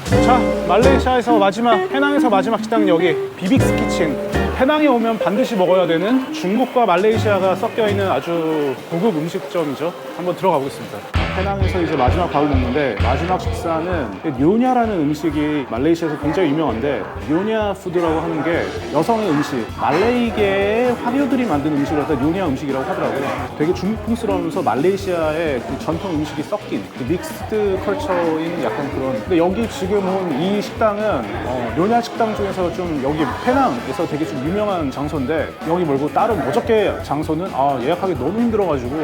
자, 말레이시아에서 마지막, 페낭에서 마지막 식당은 여기 비빅스 키친. 페낭에 오면 반드시 먹어야 되는 중국과 말레이시아가 섞여 있는 아주 고급 음식점이죠. 한번 들어가 보겠습니다. 페낭에서 이제 마지막 밥을 먹는데, 마지막 식사는 뇨냐라는 음식이 말레이시아에서 굉장히 유명한데, 뇨냐 푸드라고 하는 게 여성의 음식, 말레이계의 화교들이 만든 음식을 갖다 뇨냐 음식이라고 하더라고요. 되게 중국풍스러우면서 말레이시아의 그 전통 음식이 섞인 그 믹스드 컬처인 약간 그런. 근데 여기 지금 온 이 식당은 뇨냐 식당 중에서 좀 여기 페낭에서 되게 좀 유명한 장소인데, 여기 말고 다른 어저께 장소는 예약하기 너무 힘들어가지고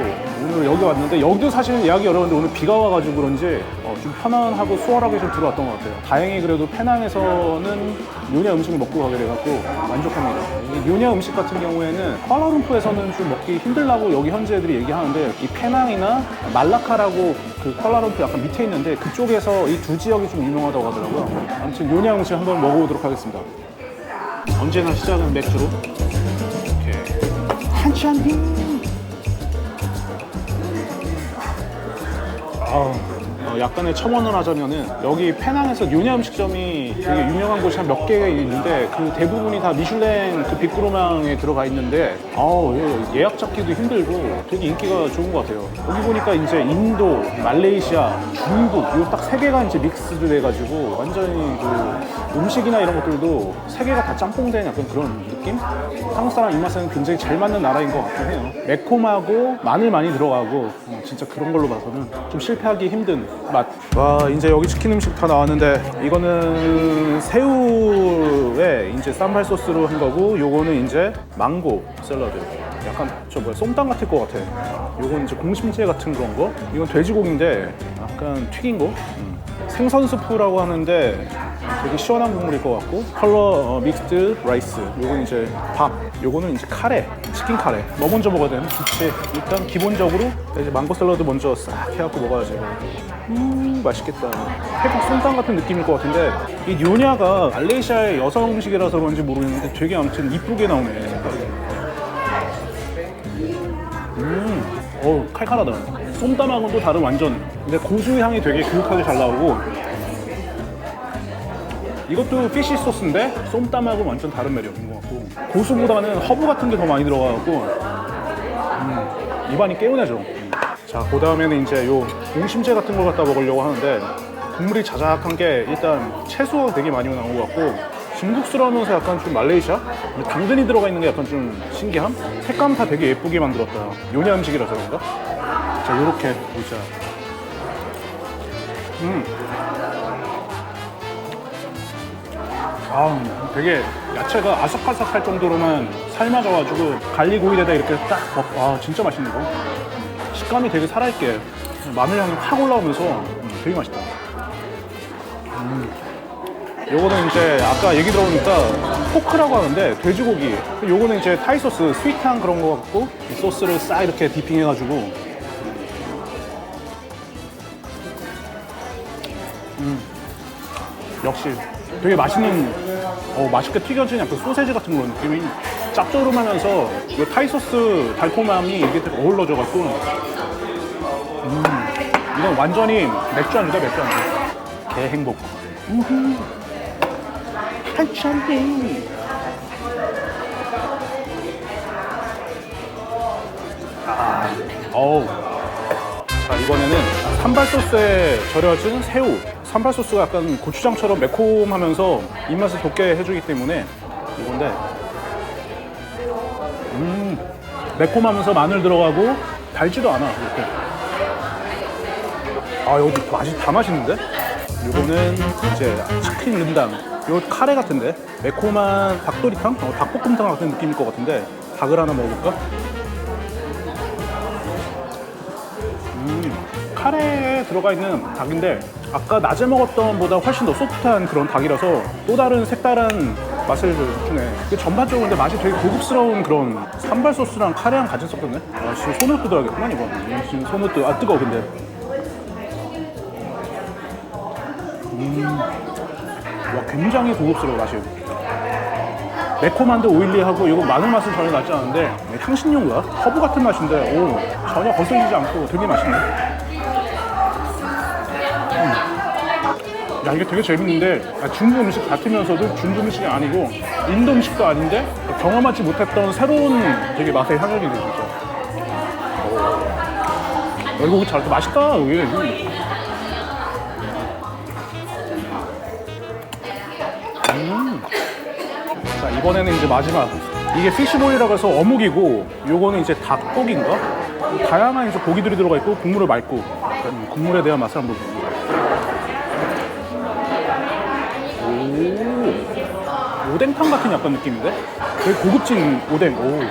오늘 여기 왔는데, 여기도 사실은 예약이 어려운데 오늘 비가 와가지고 그런지 좀 편안하고 수월하게 좀 들어왔던 것 같아요. 다행히 그래도 페낭에서는 뇨냐 음식을 먹고 가게 돼갖고 만족합니다. 이 뇨냐 음식 같은 경우에는 쿠알라룸푸르에서는 좀 먹기 힘들다고 여기 현지애들이 얘기하는데, 이 페낭이나 말라카라고 그 쿠알라룸푸르 약간 밑에 있는데 그쪽에서 이 두 지역이 좀 유명하다고 하더라고요. 아무튼 뇨냐 음식 한번 먹어보도록 하겠습니다. 언제나 시작은 맥주로. 오케이. 한잔 약간의 첨언을 하자면은, 여기 페낭에서 뇨냐 음식점이 되게 유명한 곳이 한 몇 개가 있는데 그 대부분이 다 미슐랭 그 빅그루망에 들어가 있는데 예약 잡기도 힘들고 되게 인기가 좋은 것 같아요. 여기 보니까 이제 인도, 말레이시아, 중국 이 딱 세 개가 이제 믹스드 돼가지고 완전히 그 음식이나 이런 것들도 세 개가 다 짬뽕된 약간 그런 느낌? 한국 사람 입맛에는 굉장히 잘 맞는 나라인 것 같긴 해요. 매콤하고 마늘 많이 들어가고 진짜 그런 걸로 봐서는 좀 실패하기 힘든 맛. 와, 이제 여기 치킨 음식 다 나왔는데, 이거는 새우에 이제 쌈발 소스로 한 거고, 요거는 이제 망고 샐러드. 약간 쏨땀 같을 것 같아. 요건 이제 공심채 같은 그런 거. 이건 돼지고기인데 약간 튀긴 거. 생선 수프라고 하는데 되게 시원한 국물일 것 같고, 컬러 믹스드 라이스. 요건 이제 밥. 요거는 이제 카레, 치킨 카레. 뭐 먼저 먹어야 되나? 그치. 일단 기본적으로 이제 망고 샐러드 먼저 싹 해갖고 먹어야지. 맛있겠다. 태국 쏨땀 같은 느낌일 것 같은데, 이 뇨냐가 말레이시아의 여성 음식이라서 그런지 모르겠는데 되게 아무튼 이쁘게 나오네, 색깔이. 칼칼하다. 쏨땀하고는 또 다른 완전. 근데 고수 향이 되게 그윽하게 잘 나오고, 이것도 피쉬 소스인데 쏨땀하고 완전 다른 매력인 것 같고, 고수보다는 허브 같은 게 더 많이 들어가고 입안이 개운해져. 자, 그 다음에는 이제 요 공심채 같은 걸 갖다 먹으려고 하는데, 국물이 자작한 게 일단 채소가 되게 많이 나온 것 같고, 중국스러우면서 약간 좀 말레이시아? 당근이 들어가 있는 게 약간 좀 신기함? 색감 다 되게 예쁘게 만들었다. 요냐 음식이라서 그런가? 자, 요렇게 보자. 되게 야채가 아삭아삭할 정도로만 삶아져가지고 갈리고기에다 이렇게 딱 진짜 맛있는 거. 식감이 되게 살아있게 마늘 향이 확 올라오면서 되게 맛있다. 요거는 이제 아까 얘기 들어보니까 포크라고 하는데 돼지고기. 요거는 이제 타이 소스, 스윗한 그런 거 같고, 이 소스를 싹 이렇게 디핑해가지고 역시 되게 맛있는, 맛있게 튀겨진 약간 소세지 같은 그런 느낌이 짭조름하면서 이 타이 소스 달콤함이 이게 되게 어우러져갖고, 이건 완전히 맥주 안주다, 맥주 안주. 개 행복. 한참히. 자, 이번에는 산발 소스에 절여진 새우. 산발 소스가 약간 고추장처럼 매콤하면서 입맛을 돋게 해주기 때문에 이건데, 매콤하면서 마늘 들어가고 달지도 않아. 이렇게. 여기 맛이 다 맛있는데? 이거는 이제 치킨 른당. 이거 카레 같은데? 매콤한 닭도리탕? 닭볶음탕 같은 느낌일 것 같은데, 닭을 하나 먹어볼까? 카레에 들어가 있는 닭인데, 아까 낮에 먹었던 보다 훨씬 더 소프트한 그런 닭이라서 또 다른 색다른 맛을 주네. 전반적으로 근데 맛이 되게 고급스러운 그런 산발 소스랑 카레랑 같이 섞었네. 지금 손을 뜯어야겠구만, 이거. 지금 손을 뜨거워, 근데. 굉장히 고급스러워, 맛이. 매콤한데 오일리하고, 이거 마늘 맛은 전혀 나지 않은데 향신료인가? 허브 같은 맛인데 전혀 거슬리지 않고 되게 맛있네. 야, 이게 되게 재밌는데 중국 음식 같으면서도 중국 음식이 아니고 인도 음식도 아닌데 경험하지 못했던 새로운 되게 맛의 향연이네 진짜. 오. 이거 잘 맛있다 여기. 자, 이번에는 이제 마지막. 이게 피쉬볼이라고 해서 어묵이고 요거는 이제 닭고기인가? 다양한 이제 고기들이 들어가 있고 국물을 맑고 국물에 대한 맛을 한번 볼게요. 오, 오뎅탕 같은 약간 느낌인데? 되게 고급진 오뎅. 오,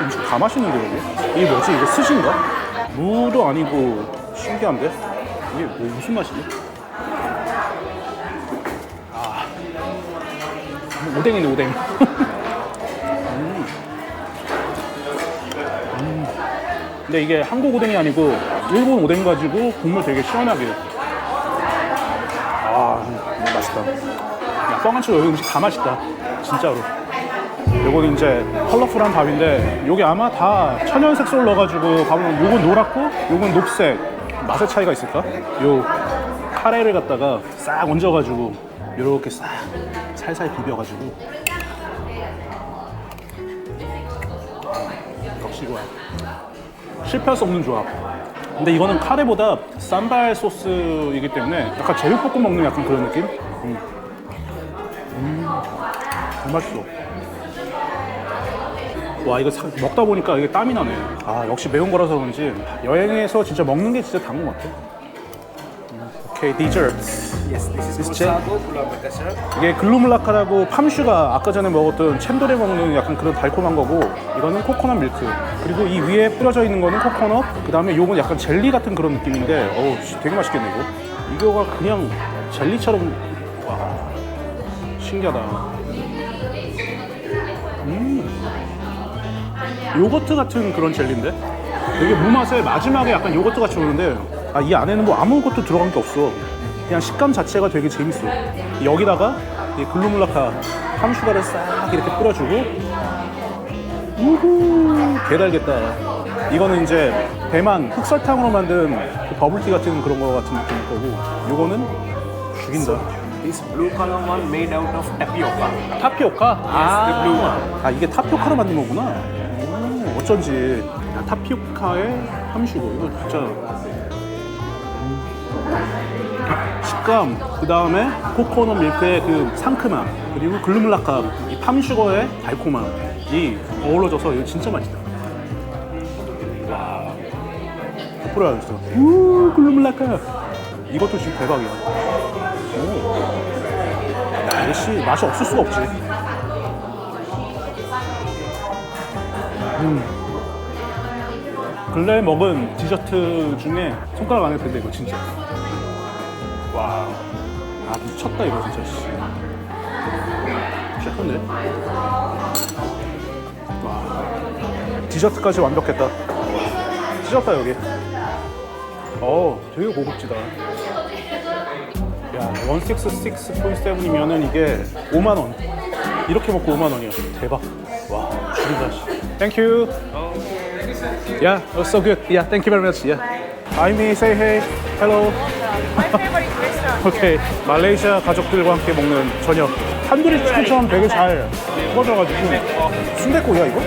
음식 다 맛있는데 여기? 이게 뭐지? 이게 스시인가? 무도 아니고 신기한데? 이게 뭐 무슨 맛이지? 아, 오뎅이네 오뎅. 근데 이게 한국 오뎅이 아니고 일본 오뎅 가지고 국물 되게 시원하게. 아, 너무 맛있다. 야, 뻥안치고 여기 음식 다 맛있다. 진짜로. 요건 이제 컬러풀한 밥인데 요게 아마 다 천연색 소를 넣어가지고 밥은 요건 노랗고 요건 녹색. 맛의 차이가 있을까? 요 카레를 갖다가 싹 얹어가지고 요렇게 싹 살살 비벼가지고 역시 좋아. 실패할 수 없는 조합. 근데 이거는 카레보다 쌈발 소스이기 때문에 약간 제육볶음 먹는 약간 그런 느낌? 너무 맛있어. 와, 이거 먹다 보니까 이게 땀이 나네. 아, 역시 매운 거라서 그런지 여행에서 진짜 먹는 게 진짜 단 것 같아. 오케이, 디저트. Yes, this is This Sago Gula Melaka syrup. 이게 글루물라카라고 팜슈가 아까 전에 먹었던 챈돌에 먹는 약간 그런 달콤한 거고 이거는 코코넛 밀크. 그리고 이 위에 뿌려져 있는 거는 코코넛. 그 다음에 요건 약간 젤리 같은 그런 느낌인데 어우, 되게 맛있겠네 이거. 이거가 그냥 젤리처럼. 와, 신기하다. 요거트 같은 그런 젤리인데 되게 무맛에 마지막에 약간 요거트 같이 오는데 아, 이 안에는 뭐 아무것도 들어간 게 없어. 그냥 식감 자체가 되게 재밌어. 여기다가 이 글루물라카 팜슈가를 싹 이렇게 뿌려주고 우후, 개달겠다. 이거는 이제 대만 흑설탕으로 만든 그 버블티 같은 그런 거 같은 느낌일 거고 요거는 죽인다. This blue color one made out of tapioca. 타피오카? the blue one. 아, 이게 타피오카로 만든 거구나. 오, 어쩐지. 야, 타피오카에 팜슈거. 이거 진짜. 식감, 그 다음에 코코넛 밀크의 그 상큼함, 그리고 글루물라카, 이 팜슈거의 달콤함이 어우러져서 이거 진짜 맛있다. 와. 덕분에 진짜. 우, 글루물라카. 이것도 지금 대박이야. 오. 야, 역시 맛이 없을 수가 없지. 근래 먹은 디저트 중에 손가락 안에 든다 이거 진짜. 와, 아 미쳤다 이거 진짜. 시작한데? 와, 디저트까지 완벽했다. 찢었다 여기. 되게 고급지다. 야, 166.7이면은 이게 5만 원. 이렇게 먹고 5만 원이야. 대박. 와, 죽인다. Thank you. Yeah, it was so good. Yeah, thank you very much. Yeah. Amy, say hey. Hello. My favorite restaurant. 오케이. 말레이시아 가족들과 함께 먹는 저녁. 탄두리 치킨처럼 되게 잘 구워져가지고 순댓국이야 이거?